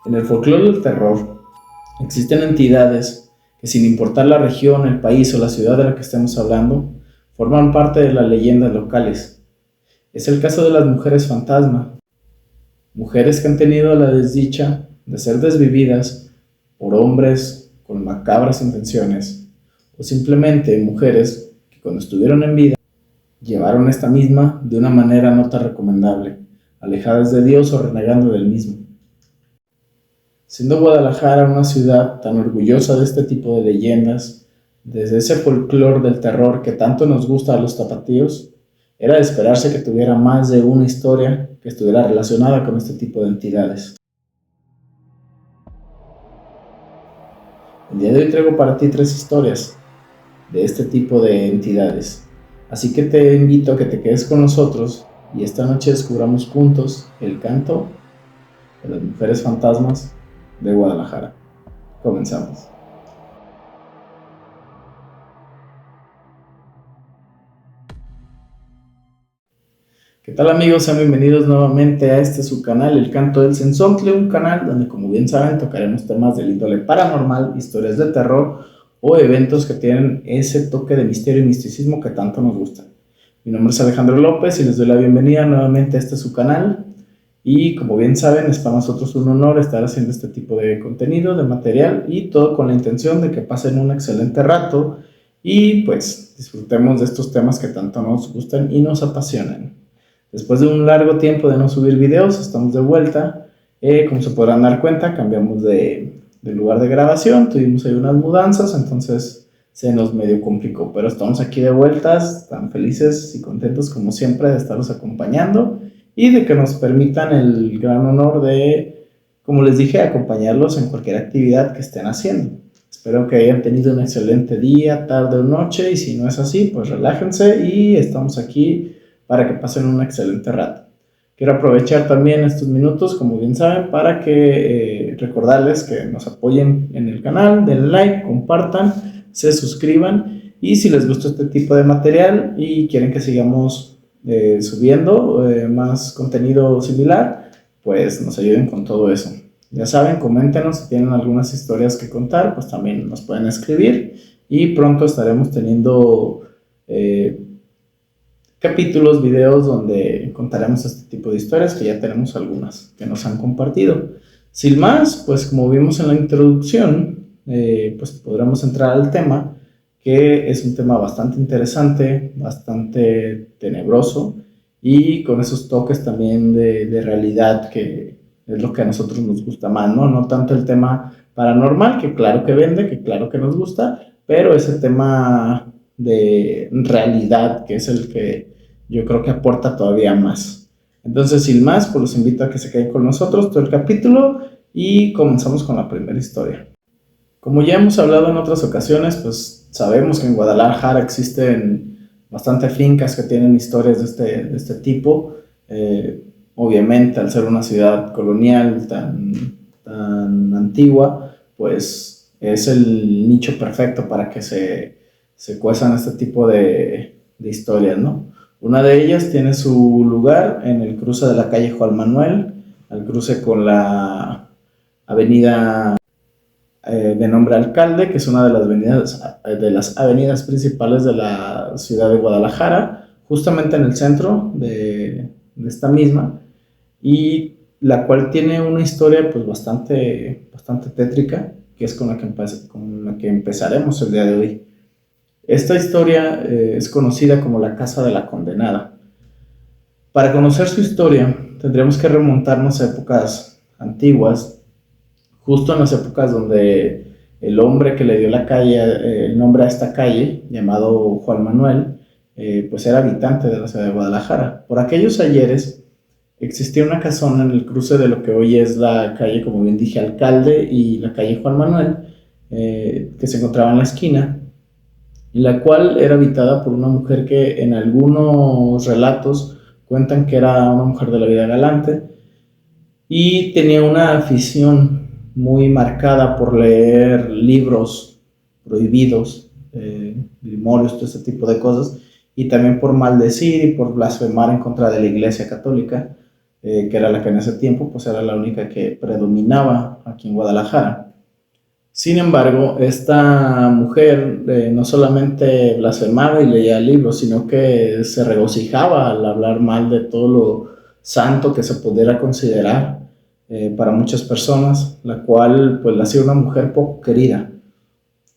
En el folclore del terror existen entidades que, sin importar la región, el país o la ciudad de la que estemos hablando, forman parte de las leyendas locales. Es el caso de las mujeres fantasma, mujeres que han tenido la desdicha de ser desvividas por hombres con macabras intenciones, o simplemente mujeres que cuando estuvieron en vida llevaron esta misma de una manera no tan recomendable, alejadas de Dios o renegando del mismo. Siendo Guadalajara una ciudad tan orgullosa de este tipo de leyendas, desde ese folclore del terror que tanto nos gusta a los tapatíos, era de esperarse que tuviera más de una historia que estuviera relacionada con este tipo de entidades. El día de hoy traigo para ti 3 historias de este tipo de entidades, así que te invito a que te quedes con nosotros y esta noche descubramos juntos el canto de las mujeres fantasmas de Guadalajara. Comenzamos. ¿Qué tal, amigos? Sean bienvenidos nuevamente a su canal, El Canto del Cenzontle, un canal donde, como bien saben, tocaremos temas del índole paranormal, historias de terror o eventos que tienen ese toque de misterio y misticismo que tanto nos gusta. Mi nombre es Alejandro López y les doy la bienvenida nuevamente a su canal. Y como bien saben, es para nosotros un honor estar haciendo este tipo de contenido, de material, y todo con la intención de que pasen un excelente rato y pues disfrutemos de estos temas que tanto nos gustan y nos apasionan. Después de un largo tiempo de no subir videos, estamos de vuelta. Como se podrán dar cuenta, cambiamos de lugar de grabación, tuvimos ahí unas mudanzas, entonces se nos medio complicó, pero estamos aquí de vueltas, tan felices y contentos como siempre de estarlos acompañando y de que nos permitan el gran honor de, como les dije, acompañarlos en cualquier actividad que estén haciendo. Espero que hayan tenido un excelente día, tarde o noche, y si no es así, pues relájense y estamos aquí para que pasen un excelente rato. Quiero aprovechar también estos minutos, como bien saben, para que recordarles que nos apoyen en el canal, den like, compartan, se suscriban, y si les gusta este tipo de material y quieren que sigamos subiendo más contenido similar, pues nos ayuden con todo eso. Ya saben, coméntenos si tienen algunas historias que contar, pues también nos pueden escribir y pronto estaremos teniendo capítulos, videos donde contaremos este tipo de historias, que ya tenemos algunas que nos han compartido. Sin más, pues como vimos en la introducción, pues podremos entrar al tema, que es un tema bastante interesante, bastante tenebroso y con esos toques también de realidad, que es lo que a nosotros nos gusta más, ¿no? No tanto el tema paranormal, que claro que vende, que claro que nos gusta, pero ese tema de realidad, que es el que yo creo que aporta todavía más. Entonces, sin más, pues los invito a que se queden con nosotros todo el capítulo y comenzamos con la primera historia. Como ya hemos hablado en otras ocasiones, pues sabemos que en Guadalajara existen bastantes fincas que tienen historias de este tipo. Obviamente, al ser una ciudad colonial tan antigua, pues es el nicho perfecto para que se cuezan este tipo de historias, ¿no? Una de ellas tiene su lugar en el cruce de la calle Juan Manuel, al cruce con la avenida de nombre Alcalde, que es una de las avenidas principales de la ciudad de Guadalajara, justamente en el centro de esta misma, y la cual tiene una historia pues bastante tétrica, que es con la que empezaremos el día de hoy. Esta historia es conocida como la Casa de la Condenada. Para conocer su historia, tendríamos que remontarnos a épocas antiguas, justo en las épocas donde el hombre que le dio el nombre a esta calle, llamado Juan Manuel, pues era habitante de la ciudad de Guadalajara. Por aquellos ayeres existía una casona en el cruce de lo que hoy es la calle, como bien dije, Alcalde, y la calle Juan Manuel, que se encontraba en la esquina, y la cual era habitada por una mujer que en algunos relatos cuentan que era una mujer de la vida galante y tenía una afición muy marcada por leer libros prohibidos, grimorios, todo ese tipo de cosas, y también por maldecir y por blasfemar en contra de la Iglesia Católica. que era la que en ese tiempo pues era la única que predominaba aquí en Guadalajara. Sin embargo, esta mujer no solamente blasfemaba y leía libros, sino que se regocijaba al hablar mal de todo lo santo que se pudiera considerar para muchas personas, la cual pues la hacía una mujer poco querida.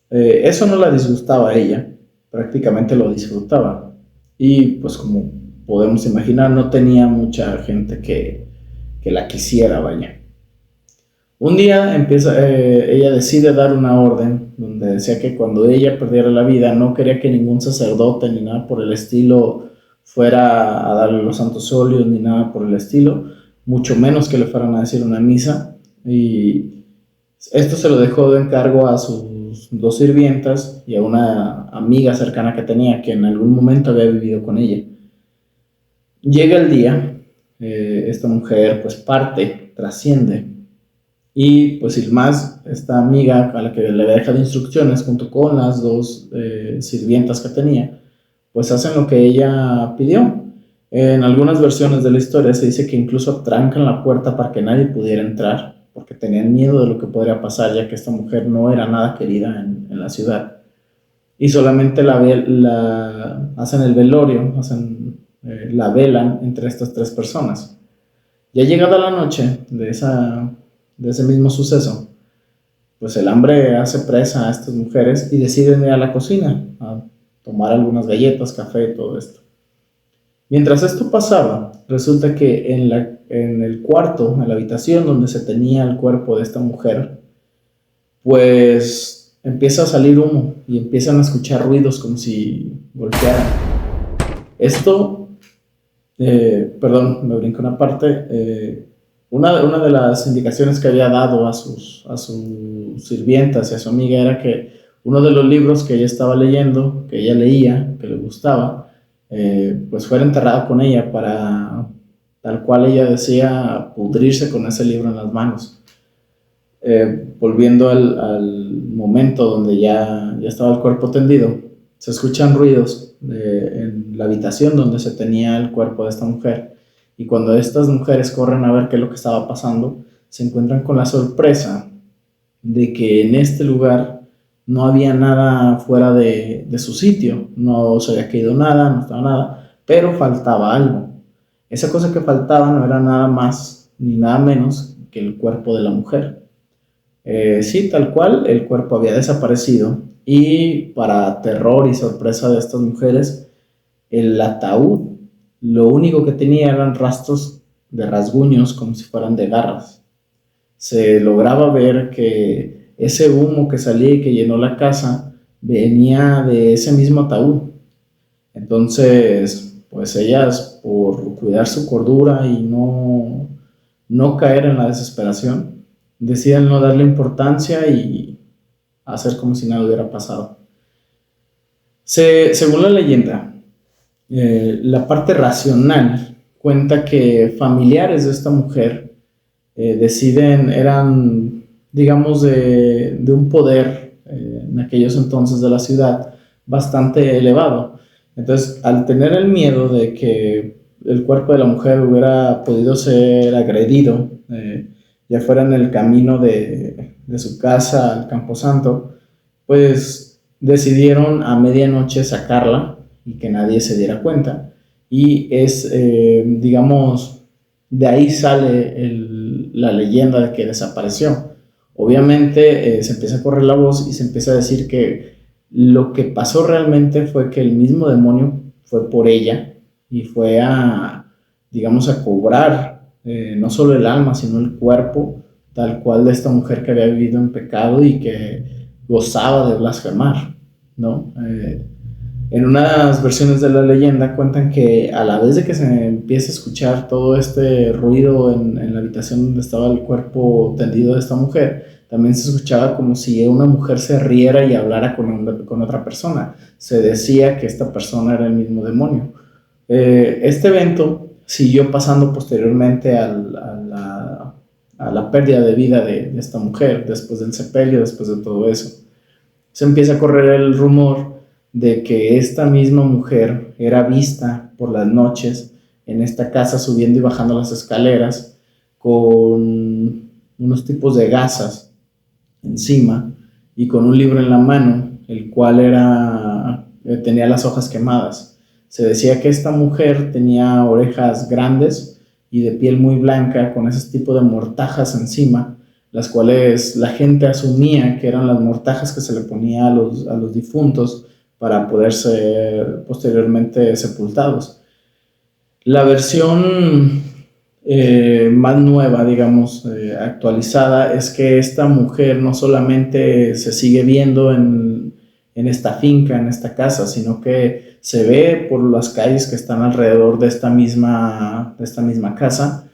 Eso no la disgustaba a ella, prácticamente lo disfrutaba. Y pues como podemos imaginar, no tenía mucha gente que la quisiera, vaya. Un día ella decide dar una orden donde decía que cuando ella perdiera la vida no quería que ningún sacerdote ni nada por el estilo fuera a darle los santos óleos ni nada por el estilo, mucho menos que le fueran a decir una misa. Y esto se lo dejó de encargo a sus dos sirvientas y a una amiga cercana que tenía que en algún momento había vivido con ella. Llega el día, esta mujer pues parte, trasciende. Y pues sin más, esta amiga a la que le había dejado instrucciones junto con las dos sirvientas que tenía, pues hacen lo que ella pidió. En algunas versiones de la historia se dice que incluso trancan la puerta para que nadie pudiera entrar, porque tenían miedo de lo que podría pasar, ya que esta mujer no era nada querida en la ciudad. Y solamente hacen el velorio, la velan entre estas tres personas. Ya llegada la noche de ese mismo suceso, pues el hambre hace presa a estas mujeres y deciden ir a la cocina a tomar algunas galletas, café y todo esto. Mientras esto pasaba, resulta que en el cuarto, en la habitación donde se tenía el cuerpo de esta mujer, pues empieza a salir humo y empiezan a escuchar ruidos como si golpearan. Esto, perdón, me brinco una parte. Una de las indicaciones que había dado a sus sirvientas y a su amiga era que uno de los libros que ella estaba leyendo, que ella leía, que le gustaba, pues fuera enterrado con ella para, tal cual ella decía, pudrirse con ese libro en las manos. Volviendo al momento donde ya estaba el cuerpo tendido, se escuchan ruidos en la habitación donde se tenía el cuerpo de esta mujer. Y cuando estas mujeres corren a ver qué es lo que estaba pasando, se encuentran con la sorpresa de que en este lugar no había nada fuera de su sitio, no se había caído nada, no estaba nada, pero faltaba algo. Esa cosa que faltaba no era nada más ni nada menos que el cuerpo de la mujer. Sí, tal cual, el cuerpo había desaparecido y para terror y sorpresa de estas mujeres, el ataúd lo único que tenía eran rastros de rasguños como si fueran de garras. Se lograba ver que ese humo que salía y que llenó la casa venía de ese mismo ataúd. Entonces, pues ellas, por cuidar su cordura y no caer en la desesperación, deciden no darle importancia y hacer como si nada hubiera pasado. Según la leyenda, la parte racional cuenta que familiares de esta mujer eran, digamos, de un poder en aquellos entonces de la ciudad bastante elevado. Entonces, al tener el miedo de que el cuerpo de la mujer hubiera podido ser agredido, ya fuera en el camino de su casa al Camposanto, pues decidieron a medianoche sacarla y que nadie se diera cuenta. Y digamos, de ahí sale la leyenda de que desapareció. Obviamente se empieza a correr la voz y se empieza a decir que lo que pasó realmente fue que el mismo demonio fue por ella y fue digamos, a cobrar no solo el alma, sino el cuerpo, tal cual de esta mujer que había vivido en pecado y que gozaba de blasfemar, ¿no? En unas versiones de la leyenda cuentan que a la vez de que se empieza a escuchar todo este ruido en la habitación donde estaba el cuerpo tendido de esta mujer, también se escuchaba como si una mujer se riera y hablara con otra persona. Se decía que esta persona era el mismo demonio. Este evento siguió pasando posteriormente a la pérdida de vida de esta mujer, después del sepelio, después de todo eso. Se empieza a correr el rumor de que esta misma mujer era vista por las noches en esta casa subiendo y bajando las escaleras con unos tipos de gasas encima y con un libro en la mano, el cual tenía las hojas quemadas. Se decía que esta mujer tenía orejas grandes y de piel muy blanca, con ese tipo de mortajas encima, las cuales la gente asumía que eran las mortajas que se le ponía a los difuntos para poder ser posteriormente sepultados. La versión más nueva, digamos, actualizada, es que esta mujer no solamente se sigue viendo en esta finca, en esta casa, sino que se ve por las calles que están alrededor de esta misma casa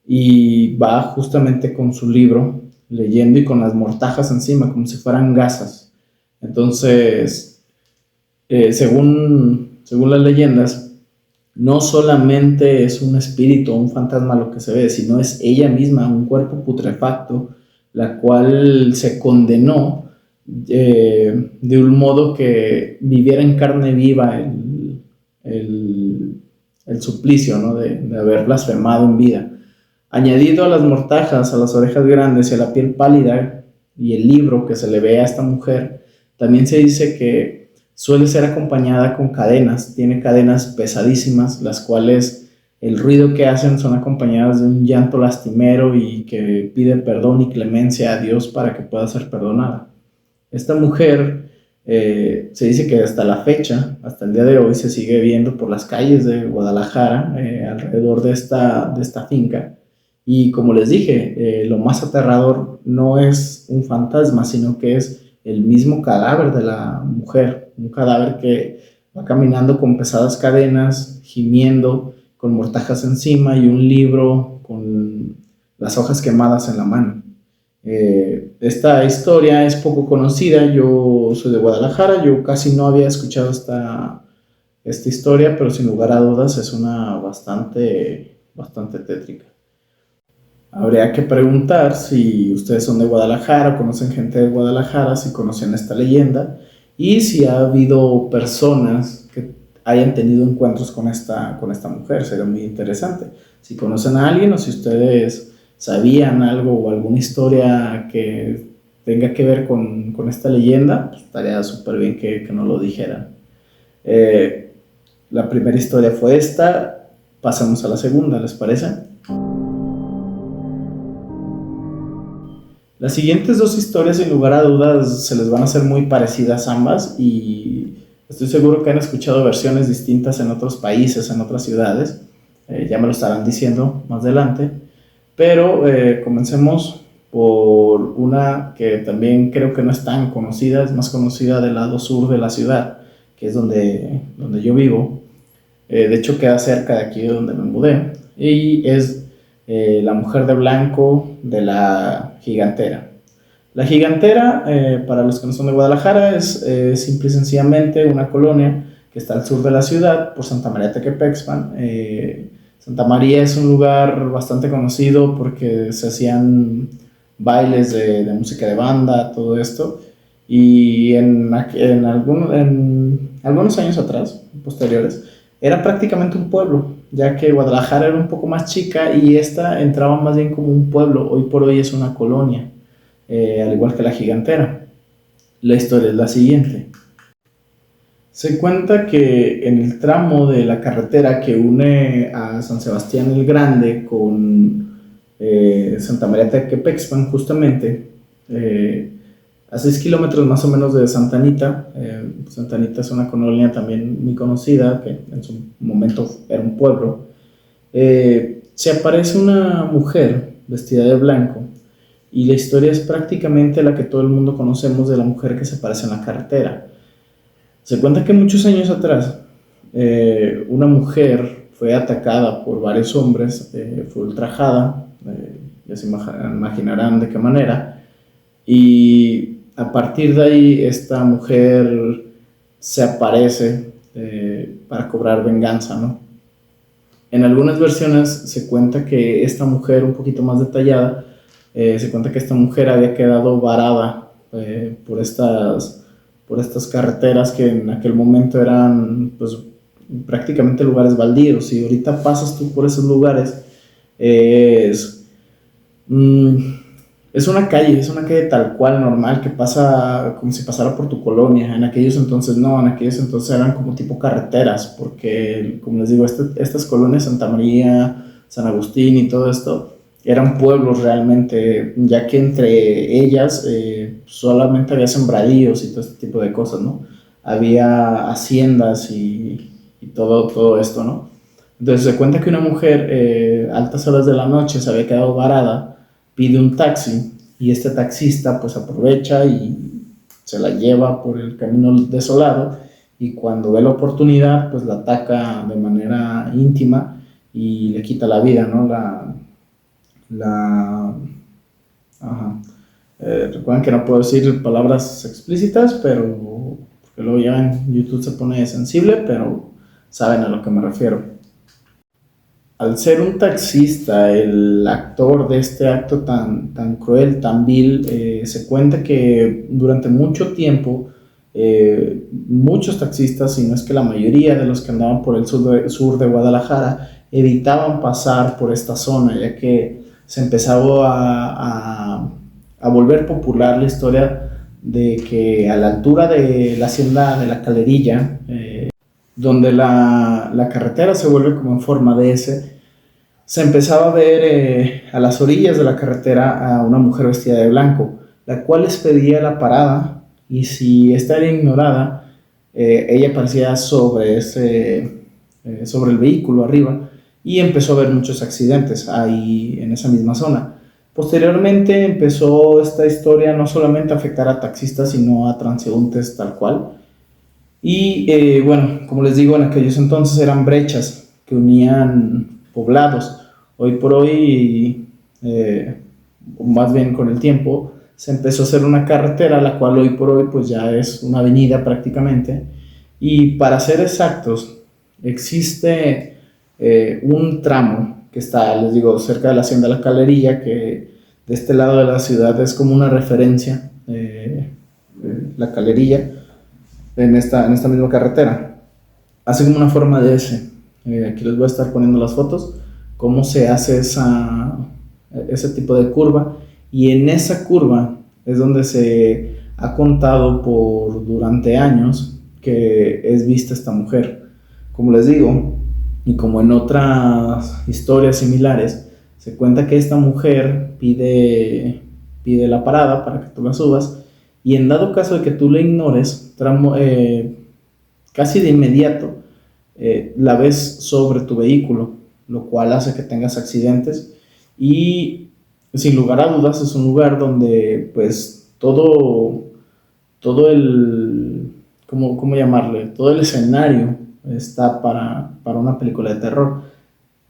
y va justamente con su libro leyendo y con las mortajas encima, como si fueran gasas. Entonces, según las leyendas, no solamente es un espíritu o un fantasma lo que se ve, sino es ella misma, un cuerpo putrefacto, la cual se condenó de un modo que viviera en carne viva el suplicio, ¿no? de haber blasfemado en vida. Añadido a las mortajas, a las orejas grandes y a la piel pálida y el libro que se le ve a esta mujer, también se dice que suele ser acompañada con cadenas, tiene cadenas pesadísimas, las cuales el ruido que hacen son acompañadas de un llanto lastimero y que pide perdón y clemencia a Dios para que pueda ser perdonada. Esta mujer se dice que hasta la fecha, hasta el día de hoy, se sigue viendo por las calles de Guadalajara, alrededor de esta finca. Y como les dije, lo más aterrador no es un fantasma, sino que es el mismo cadáver de la mujer, un cadáver que va caminando con pesadas cadenas, gimiendo, con mortajas encima y un libro con las hojas quemadas en la mano. Esta historia es poco conocida, yo soy de Guadalajara, yo casi no había escuchado esta historia, pero sin lugar a dudas es una bastante tétrica. Habría que preguntar si ustedes son de Guadalajara, conocen gente de Guadalajara, si conocen esta leyenda y si ha habido personas que hayan tenido encuentros con esta mujer. Sería muy interesante. Si conocen a alguien o si ustedes sabían algo o alguna historia que tenga que ver con esta leyenda, pues estaría súper bien que nos lo dijeran. La primera historia fue esta, pasamos a la segunda, ¿les parece? Las siguientes dos historias, sin lugar a dudas, se les van a hacer muy parecidas ambas y estoy seguro que han escuchado versiones distintas en otros países, en otras ciudades. Ya me lo estarán diciendo más adelante. Pero comencemos por una que también creo que no es tan conocida, es más conocida del lado sur de la ciudad, que es donde yo vivo. De hecho, queda cerca de aquí donde me mudé. Y es La mujer de blanco de la Gigantera. La Gigantera, para los que no son de Guadalajara, es simple y sencillamente una colonia que está al sur de la ciudad, por Santa María Tequepexpan. Santa María es un lugar bastante conocido porque se hacían bailes de música de banda, todo esto. Y en algunos años atrás, posteriores, era prácticamente un pueblo, ya que Guadalajara era un poco más chica y esta entraba más bien como un pueblo. Hoy por hoy es una colonia, al igual que la Gigantera. La historia es la siguiente. Se cuenta que en el tramo de la carretera que une a San Sebastián el Grande con Santa María Tequepexpan, justamente, a 6 kilómetros más o menos de Santa Anita. Santa Anita es una colonia también muy conocida, que en su momento era un pueblo. Se aparece una mujer vestida de blanco y la historia es prácticamente la que todo el mundo conocemos de la mujer que se aparece en la carretera. Se cuenta que muchos años atrás una mujer fue atacada por varios hombres, fue ultrajada, ya se imaginarán de qué manera, y a partir de ahí esta mujer se aparece para cobrar venganza, ¿no? En algunas versiones se cuenta que esta mujer, un poquito más detallada, se cuenta que esta mujer había quedado varada por estas carreteras que en aquel momento eran pues prácticamente lugares baldíos. Si ahorita pasas tú por esos lugares, es, mm, es una calle tal cual, normal, que pasa como si pasara por tu colonia. En aquellos entonces no, en aquellos entonces eran como tipo carreteras, porque, como les digo, estas colonias, Santa María, San Agustín y todo esto, eran pueblos realmente, ya que entre ellas solamente había sembradíos y todo este tipo de cosas, ¿no? Había haciendas y todo esto, ¿no? Entonces se cuenta que una mujer, altas horas de la noche, se había quedado varada, pide un taxi y este taxista pues aprovecha y se la lleva por el camino desolado, y cuando ve la oportunidad pues la ataca de manera íntima y le quita la vida, ¿no? La, ajá. Recuerden que no puedo decir palabras explícitas, pero porque luego ya en YouTube se pone sensible, pero saben a lo que me refiero. Al ser un taxista, el actor de este acto tan cruel, tan vil, se cuenta que durante mucho tiempo muchos taxistas, si no es que la mayoría de los que andaban por el sur de Guadalajara, evitaban pasar por esta zona, ya que se empezaba a volver popular la historia de que a la altura de la hacienda de la Calerilla, donde la carretera se vuelve como en forma de S, se empezaba a ver a las orillas de la carretera a una mujer vestida de blanco, la cual les pedía la parada, y si esta era ignorada, ella aparecía sobre el vehículo arriba, y empezó a haber muchos accidentes ahí en esa misma zona. Posteriormente empezó esta historia no solamente a afectar a taxistas, sino a transeúntes tal cual. Y bueno, como les digo, en aquellos entonces eran brechas que unían poblados. Hoy por hoy, o más bien con el tiempo, se empezó a hacer una carretera, la cual hoy por hoy pues ya es una avenida prácticamente. Y para ser exactos, existe un tramo que está, les digo, cerca de la hacienda de la Calerilla, que de este lado de la ciudad es como una referencia, la Calerilla, en esta misma carretera. Hace como una forma de S. Aquí les voy a estar poniendo las fotos, cómo se hace ese tipo de curva. Y en esa curva es donde se ha contado durante años que es vista esta mujer. Como les digo, y como en otras historias similares, se cuenta que esta mujer pide la parada para que tú la subas, y en dado caso de que tú la ignores, casi de inmediato la ves sobre tu vehículo, lo cual hace que tengas accidentes. Y sin lugar a dudas es un lugar donde pues todo el, ¿cómo llamarle? Todo el escenario está para una película de terror.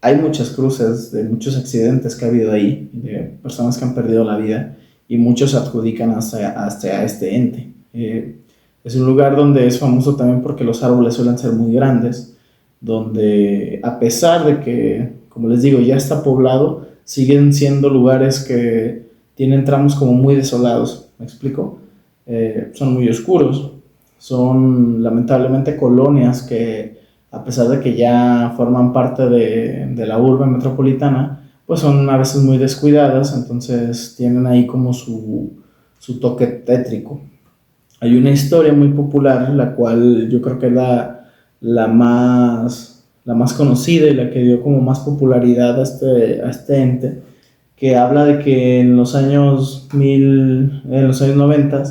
Hay muchas cruces de muchos accidentes que ha habido ahí, de personas que han perdido la vida, y muchos se adjudican hasta este ente. Es un lugar donde es famoso también porque los árboles suelen ser muy grandes, donde a pesar de que, como les digo, ya está poblado, siguen siendo lugares que tienen tramos como muy desolados. ¿Me explico? Son muy oscuros, son lamentablemente colonias que, a pesar de que ya forman parte de la urbe metropolitana, pues son a veces muy descuidadas, entonces tienen ahí como su toque tétrico. Hay una historia muy popular, la cual yo creo que es la más conocida y la que dio como más popularidad a este ente, que habla de que en los años 90,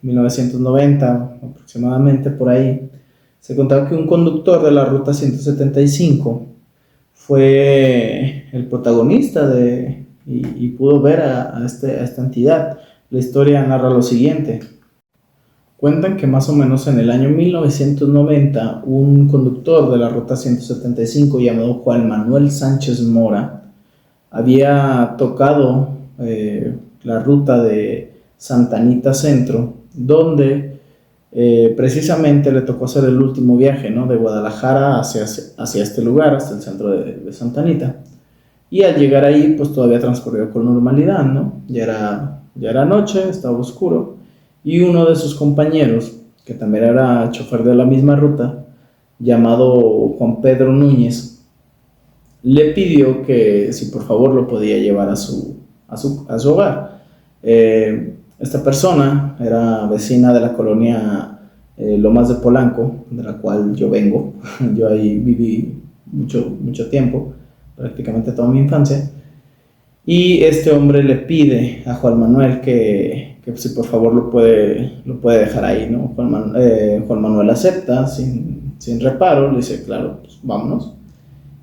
1990 aproximadamente, por ahí, se contaba que un conductor de la ruta 175 fue el protagonista y pudo ver a esta entidad. La historia narra lo siguiente. Cuentan que más o menos en el año 1990, un conductor de la ruta 175 llamado Juan Manuel Sánchez Mora había tocado la ruta de Santa Anita Centro, donde precisamente le tocó hacer el último viaje, ¿no? De Guadalajara hacia este lugar, hasta el centro de Santa Anita. Y al llegar ahí, pues todavía transcurrió con normalidad, ¿no? Ya era noche, estaba oscuro, y uno de sus compañeros, que también era chofer de la misma ruta, llamado Juan Pedro Núñez, le pidió que si por favor lo podía llevar a su hogar. Esta persona era vecina de la colonia Lomas de Polanco, de la cual yo vengo. Yo ahí viví mucho tiempo, prácticamente toda mi infancia. Y este hombre le pide a Juan Manuel que si por favor lo puede dejar ahí, ¿no? Juan Manuel acepta sin reparo, le dice, claro, pues vámonos.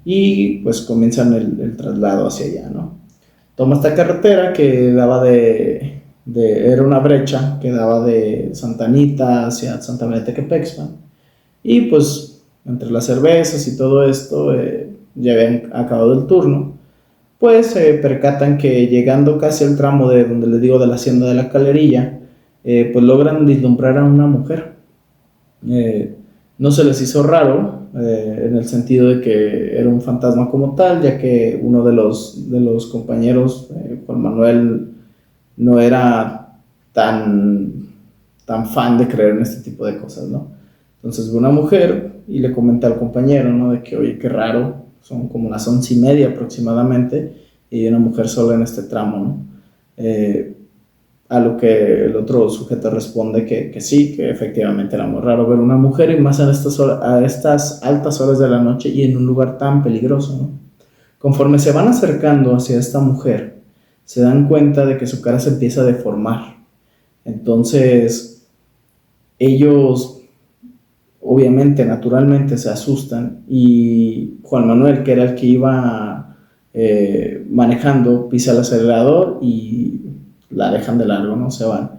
Y pues comienzan el traslado hacia allá, ¿no? Toma esta carretera que era una brecha que daba de Santa Anita hacia Santa María Tequepexpan. Y pues entre las cervezas y todo esto, ya habían acabado el turno, pues se percatan que llegando casi al tramo de donde les digo de la hacienda de la Calerilla, pues logran vislumbrar a una mujer. No se les hizo raro, en el sentido de que era un fantasma como tal, ya que uno de los compañeros, Juan Manuel, no era tan fan de creer en este tipo de cosas, ¿no? Entonces ve una mujer y le comenta al compañero, ¿no? De que, oye, qué raro, son como las 11:30 aproximadamente, y hay una mujer sola en este tramo, ¿no? A lo que el otro sujeto responde que sí, que efectivamente era muy raro ver una mujer, y más a estas altas horas de la noche y en un lugar tan peligroso, ¿no? Conforme se van acercando hacia esta mujer, se dan cuenta de que su cara se empieza a deformar. Entonces, ellos obviamente, naturalmente se asustan, y Juan Manuel, que era el que iba manejando, pisa el acelerador y la dejan de largo, ¿no? Se van.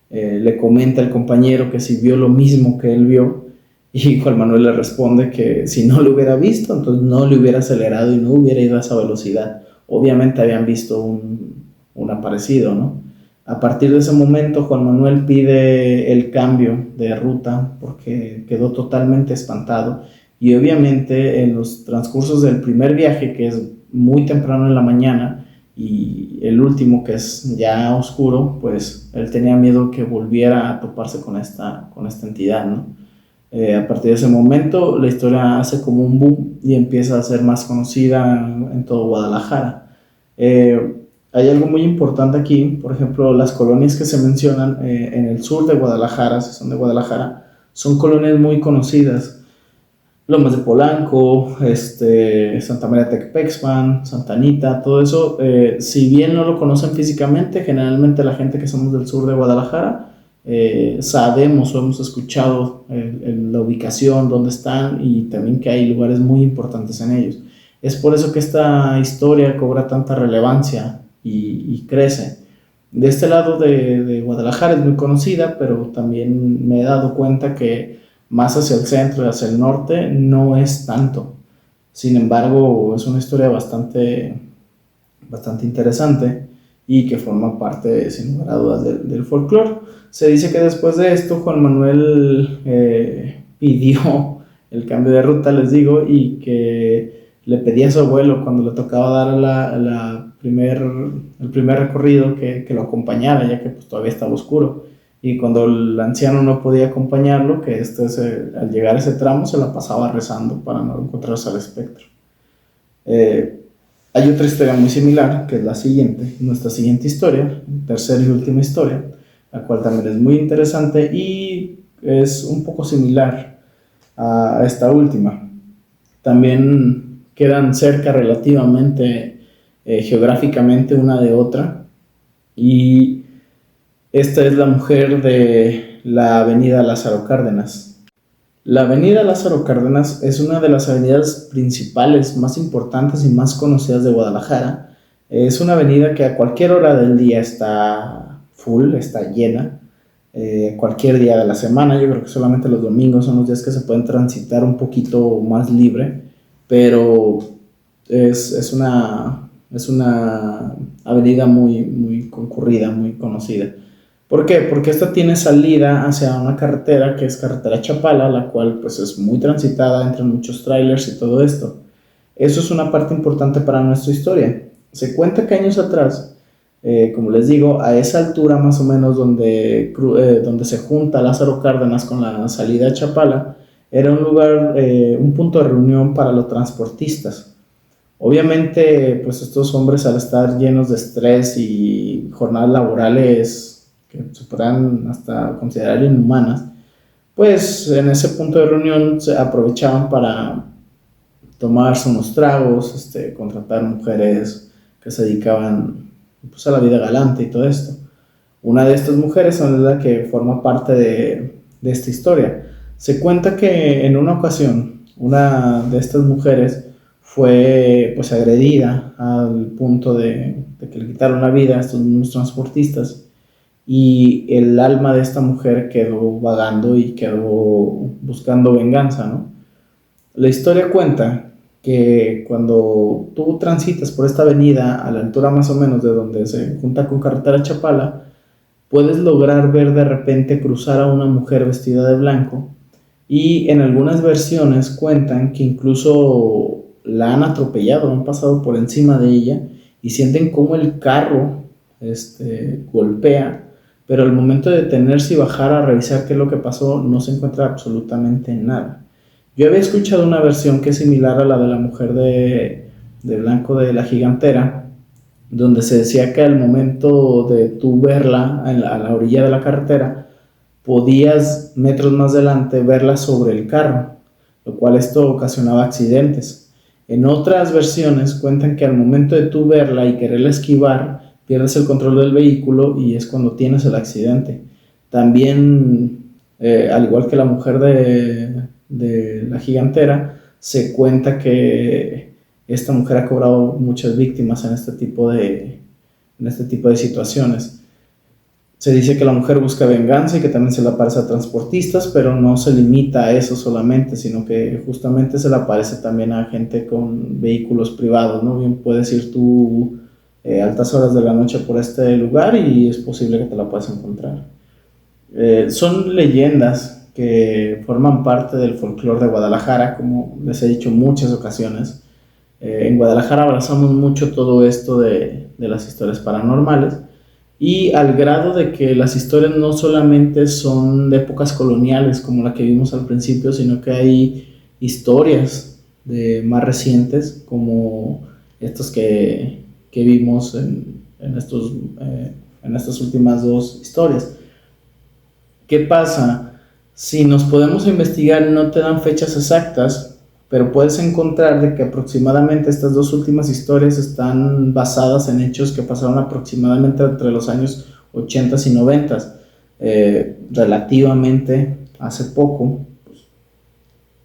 Le comenta al compañero que si vio lo mismo que él vio, y Juan Manuel le responde que si no lo hubiera visto, entonces no le hubiera acelerado y no hubiera ido a esa velocidad. Obviamente habían visto un aparecido, ¿no? A partir de ese momento, Juan Manuel pide el cambio de ruta porque quedó totalmente espantado, y obviamente en los transcursos del primer viaje, que es muy temprano en la mañana, y el último, que es ya oscuro, pues él tenía miedo que volviera a toparse con esta entidad, ¿no? A partir de ese momento, la historia hace como un boom y empieza a ser más conocida en todo Guadalajara. Hay algo muy importante aquí, por ejemplo, las colonias que se mencionan en el sur de Guadalajara, si son de Guadalajara, son colonias muy conocidas. Lomas de Polanco, Santa María Tecpexpan, Santa Anita, todo eso, si bien no lo conocen físicamente, generalmente la gente que somos del sur de Guadalajara, sabemos o hemos escuchado la ubicación, dónde están, y también que hay lugares muy importantes en ellos. Es por eso que esta historia cobra tanta relevancia y crece. De este lado de Guadalajara es muy conocida, pero también me he dado cuenta que más hacia el centro y hacia el norte no es tanto. Sin embargo, es una historia bastante interesante y que forma parte, sin lugar a dudas, del folclore. Se dice que después de esto Juan Manuel pidió el cambio de ruta, les digo, y que le pedía a su abuelo, cuando le tocaba dar el primer recorrido, que lo acompañara, ya que pues, todavía estaba oscuro. Y cuando el anciano no podía acompañarlo, que al llegar a ese tramo se la pasaba rezando para no encontrarse al espectro. Hay otra historia muy similar, que es la siguiente, nuestra siguiente historia, tercera y última historia, la cual también es muy interesante y es un poco similar a esta última. También quedan cerca relativamente geográficamente una de otra, y esta es la mujer de la avenida Lázaro Cárdenas. La avenida Lázaro Cárdenas es una de las avenidas principales, más importantes y más conocidas de Guadalajara. Es una avenida que a cualquier hora del día está full, está llena. Cualquier día de la semana, yo creo que solamente los domingos son los días que se pueden transitar un poquito más libre, pero es una avenida muy concurrida, muy conocida. ¿Por qué? Porque esta tiene salida hacia una carretera que es carretera Chapala, la cual pues es muy transitada, entran muchos trailers y todo esto. Eso es una parte importante para nuestra historia. Se cuenta que años atrás, como les digo, a esa altura más o menos donde se junta Lázaro Cárdenas con la salida a Chapala, era un lugar, un punto de reunión para los transportistas. Obviamente, pues estos hombres al estar llenos de estrés y jornadas laborales que se podrán hasta considerar inhumanas, pues en ese punto de reunión se aprovechaban para tomarse unos tragos, contratar mujeres que se dedicaban pues, a la vida galante y todo esto. Una de estas mujeres es la que forma parte de esta historia. Se cuenta que en una ocasión una de estas mujeres fue pues agredida al punto de que le quitaron la vida a estos mismos transportistas y el alma de esta mujer quedó vagando y quedó buscando venganza, ¿no? La historia cuenta que cuando tú transitas por esta avenida a la altura más o menos de donde se junta con carretera Chapala, puedes lograr ver de repente cruzar a una mujer vestida de blanco y en algunas versiones cuentan que incluso la han atropellado, han pasado por encima de ella y sienten como el carro golpea, pero al momento de detenerse y bajar a revisar qué es lo que pasó no se encuentra absolutamente nada. Yo había escuchado una versión que es similar a la de la mujer de blanco de la gigantera, donde se decía que al momento de tú verla a la orilla de la carretera, podías metros más adelante verla sobre el carro, lo cual esto ocasionaba accidentes. En otras versiones cuentan que al momento de tú verla y quererla esquivar, pierdes el control del vehículo y es cuando tienes el accidente. También, al igual que la mujer de la gigantera, se cuenta que esta mujer ha cobrado muchas víctimas en este tipo de situaciones. Se dice que la mujer busca venganza y que también se le aparece a transportistas, pero no se limita a eso solamente, sino que justamente se le aparece también a gente con vehículos privados, ¿no? Bien puedes ir tú altas horas de la noche por este lugar y es posible que te la puedas encontrar. Son leyendas que forman parte del folclore de Guadalajara, como les he dicho en muchas ocasiones. En Guadalajara abrazamos mucho todo esto de las historias paranormales y al grado de que las historias no solamente son de épocas coloniales como la que vimos al principio, sino que hay historias más recientes como estas que vimos en estas últimas dos historias. ¿Qué pasa? Si nos podemos investigar, no te dan fechas exactas, pero puedes encontrar de que aproximadamente estas dos últimas historias están basadas en hechos que pasaron aproximadamente entre los años 80 y 90, relativamente hace poco,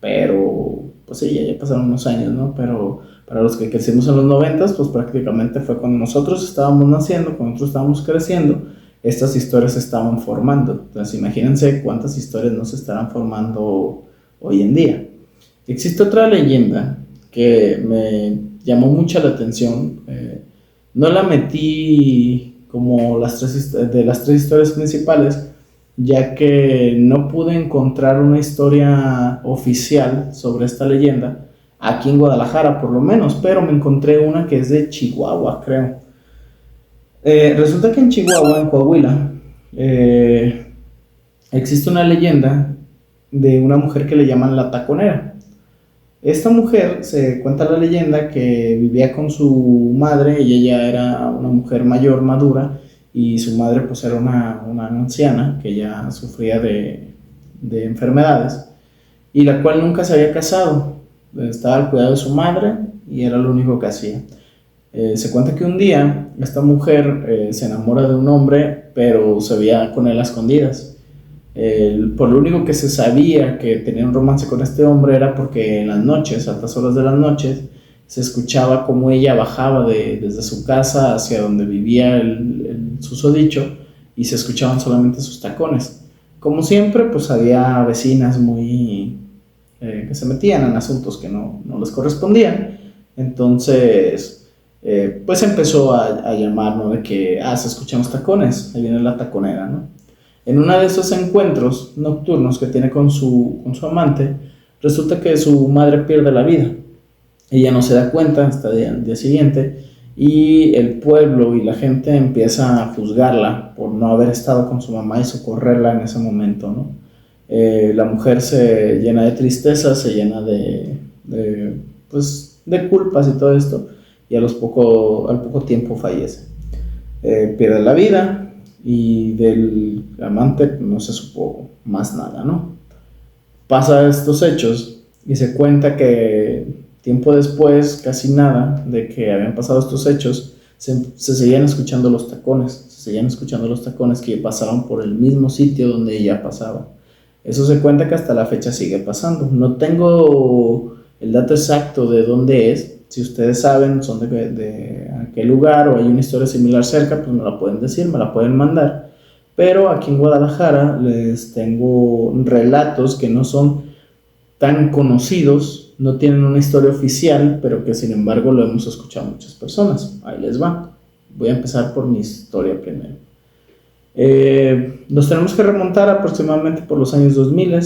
pero pues sí, ya pasaron unos años, ¿no? Pero para los que crecimos en los 90, pues prácticamente fue cuando nosotros estábamos naciendo, cuando nosotros estábamos creciendo, estas historias se estaban formando. Entonces imagínense cuántas historias no se estarán formando hoy en día. Existe otra leyenda que me llamó mucho la atención. No la metí como de las tres historias principales, ya que no pude encontrar una historia oficial sobre esta leyenda, aquí en Guadalajara por lo menos, pero me encontré una que es de Chihuahua, creo. Resulta que en Chihuahua, en Coahuila, existe una leyenda de una mujer que le llaman la taconera. Esta mujer, se cuenta la leyenda que vivía con su madre, y ella era una mujer mayor, madura, y su madre pues era una anciana que ya sufría de enfermedades, y la cual nunca se había casado, estaba al cuidado de su madre y era lo único que hacía. Se cuenta que un día esta mujer se enamora de un hombre, pero se veía con él a escondidas. Por lo único que se sabía que tenía un romance con este hombre era porque en las noches, a altas horas de las noches, se escuchaba como ella bajaba desde su casa hacia donde vivía el susodicho y se escuchaban solamente sus tacones. Como siempre, pues había vecinas muy que se metían en asuntos que no les correspondían. Entonces, pues empezó a llamar, ¿no? De que, se escuchan los tacones, ahí viene la taconera, ¿no? En uno de esos encuentros nocturnos que tiene con su amante, resulta que su madre pierde la vida. Ella no se da cuenta hasta el día siguiente y el pueblo y la gente empieza a juzgarla por no haber estado con su mamá y socorrerla en ese momento, ¿no? La mujer se llena de tristeza, se llena pues, de culpas y todo esto, y al poco tiempo fallece. Pierde la vida y del amante no se supo más nada, ¿no? Pasa estos hechos y se cuenta que tiempo después, casi nada de que habían pasado estos hechos, se seguían escuchando los tacones que pasaban por el mismo sitio donde ella pasaba. Eso se cuenta que hasta la fecha sigue pasando. No tengo el dato exacto de dónde es. Si ustedes saben, son de aquel lugar o hay una historia similar cerca, pues me la pueden decir, me la pueden mandar. Pero aquí en Guadalajara les tengo relatos que no son tan conocidos, no tienen una historia oficial, pero que sin embargo lo hemos escuchado muchas personas. Ahí les va. Voy a empezar por mi historia primero. Nos tenemos que remontar aproximadamente por los años 2000.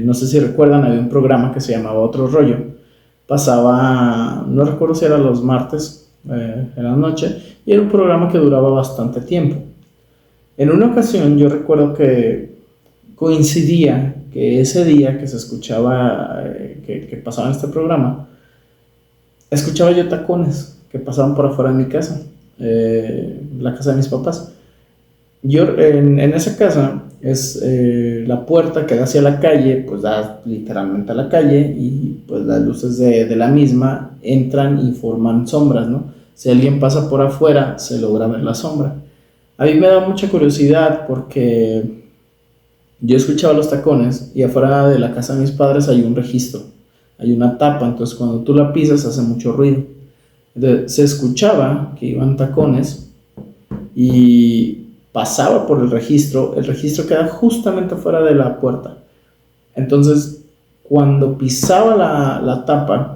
No sé si recuerdan, había un programa que se llamaba Otro Rollo. Pasaba, no recuerdo si era los martes en la noche, y era un programa que duraba bastante tiempo. En una ocasión yo recuerdo que coincidía que ese día que se escuchaba, que pasaba en este programa, escuchaba yo tacones que pasaban por afuera de mi casa, la casa de mis papás. Yo en esa casa es la puerta que da hacia la calle, pues da literalmente a la calle, y pues las luces de la misma entran y forman sombras, ¿no? Si alguien pasa por afuera se logra ver la sombra. A mí me da mucha curiosidad porque yo escuchaba los tacones y afuera de la casa de mis padres hay un registro, hay una tapa, entonces cuando tú la pisas hace mucho ruido. Entonces, se escuchaba que iban tacones y pasaba por el registro queda justamente fuera de la puerta. Entonces, cuando pisaba la tapa,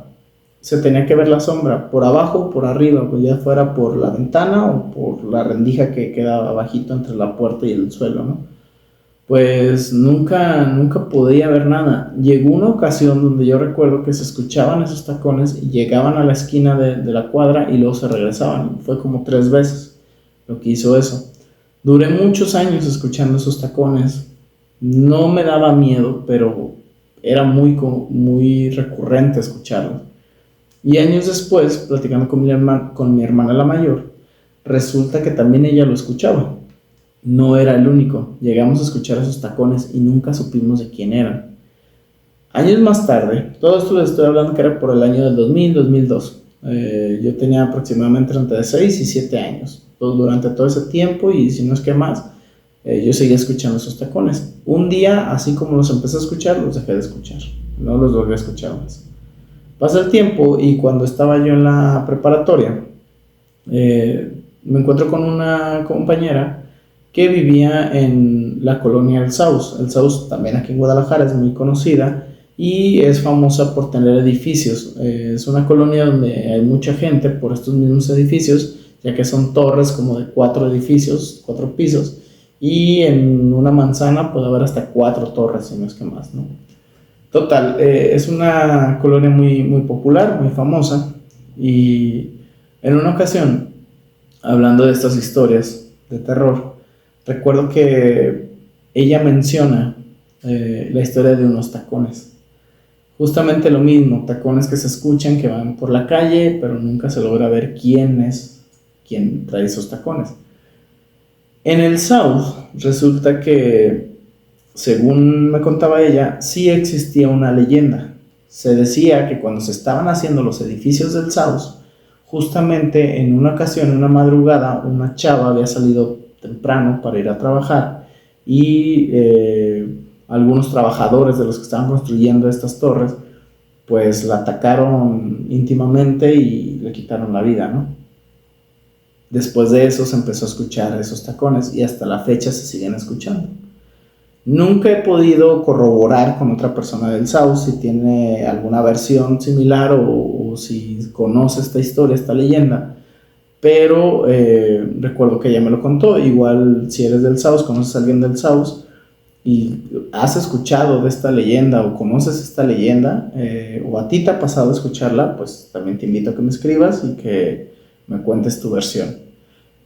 se tenía que ver la sombra, por abajo o por arriba, pues ya fuera por la ventana o por la rendija que quedaba abajito entre la puerta y el suelo, ¿no? Pues nunca podía ver nada. Llegó una ocasión donde yo recuerdo que se escuchaban esos tacones y llegaban a la esquina de la cuadra y luego se regresaban. Fue como 3 veces lo que hizo eso. Duré muchos años escuchando esos tacones. No me daba miedo, pero era muy recurrente escucharlos. Y años después, platicando con mi hermana la mayor, resulta que también ella lo escuchaba. No era el único. Llegamos a escuchar esos tacones y nunca supimos de quién eran. Años más tarde, todo esto les estoy hablando que era por el año del 2002. Yo tenía aproximadamente entre 6 y 7 años. Durante todo ese tiempo, y si no es que más, yo seguía escuchando esos tacones. Un día, así como los empecé a escuchar, los dejé de escuchar. No los volví a escuchar más. Pasa el tiempo y cuando estaba yo en la preparatoria, me encuentro con una compañera que vivía en la colonia El Saus. El Saus también aquí en Guadalajara es muy conocida y es famosa por tener edificios. Es una colonia donde hay mucha gente por estos mismos edificios, ya que son torres como de 4 edificios, 4 pisos, y en una manzana puede haber hasta 4 torres, si no es que más, ¿no? Total, es una colonia muy popular, muy famosa, y en una ocasión, hablando de estas historias de terror, recuerdo que ella menciona la historia de unos tacones. Justamente lo mismo, tacones que se escuchan, que van por la calle, pero nunca se logra ver quién trae esos tacones. En el South resulta que, según me contaba ella, sí existía una leyenda. Se decía que cuando se estaban haciendo los edificios del South, justamente en una ocasión, en una madrugada, una chava había salido temprano para ir a trabajar y algunos trabajadores de los que estaban construyendo estas torres pues la atacaron íntimamente y le quitaron la vida, ¿no? Después de eso se empezó a escuchar esos tacones y hasta la fecha se siguen escuchando. Nunca he podido corroborar con otra persona del South si tiene alguna versión similar o si conoce esta historia, esta leyenda, pero recuerdo que ella me lo contó. Igual si eres del South, conoces a alguien del South y has escuchado de esta leyenda o conoces esta leyenda, o a ti te ha pasado escucharla, pues también te invito a que me escribas y que me cuentes tu versión.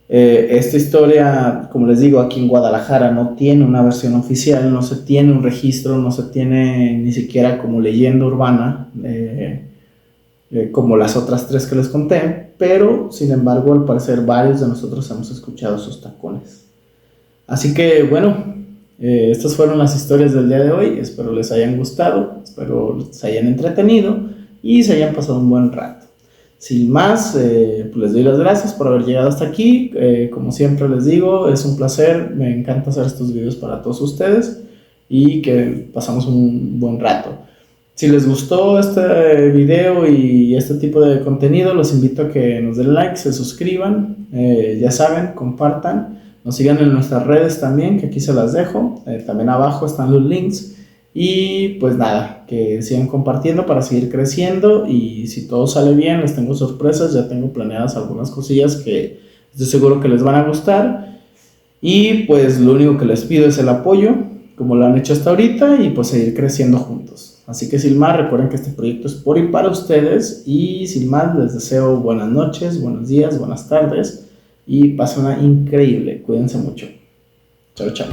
Esta historia, como les digo, aquí en Guadalajara no tiene una versión oficial, no se tiene un registro, no se tiene ni siquiera como leyenda urbana, como las otras tres que les conté, pero sin embargo al parecer varios de nosotros hemos escuchado sus tacones. Así que bueno, estas fueron las historias del día de hoy, espero les hayan gustado, espero se hayan entretenido y se hayan pasado un buen rato. Sin más, pues les doy las gracias por haber llegado hasta aquí. Como siempre les digo, es un placer, me encanta hacer estos videos para todos ustedes y que pasamos un buen rato. Si les gustó este video y este tipo de contenido, los invito a que nos den like, se suscriban, ya saben, compartan, nos sigan en nuestras redes también, que aquí se las dejo, también abajo están los links. Y pues nada, que sigan compartiendo para seguir creciendo y si todo sale bien, les tengo sorpresas, ya tengo planeadas algunas cosillas que estoy seguro que les van a gustar. Y pues lo único que les pido es el apoyo, como lo han hecho hasta ahorita, y pues seguir creciendo juntos. Así que sin más, recuerden que este proyecto es por y para ustedes y sin más les deseo buenas noches, buenos días, buenas tardes y pasen una increíble. Cuídense mucho. Chao, chao.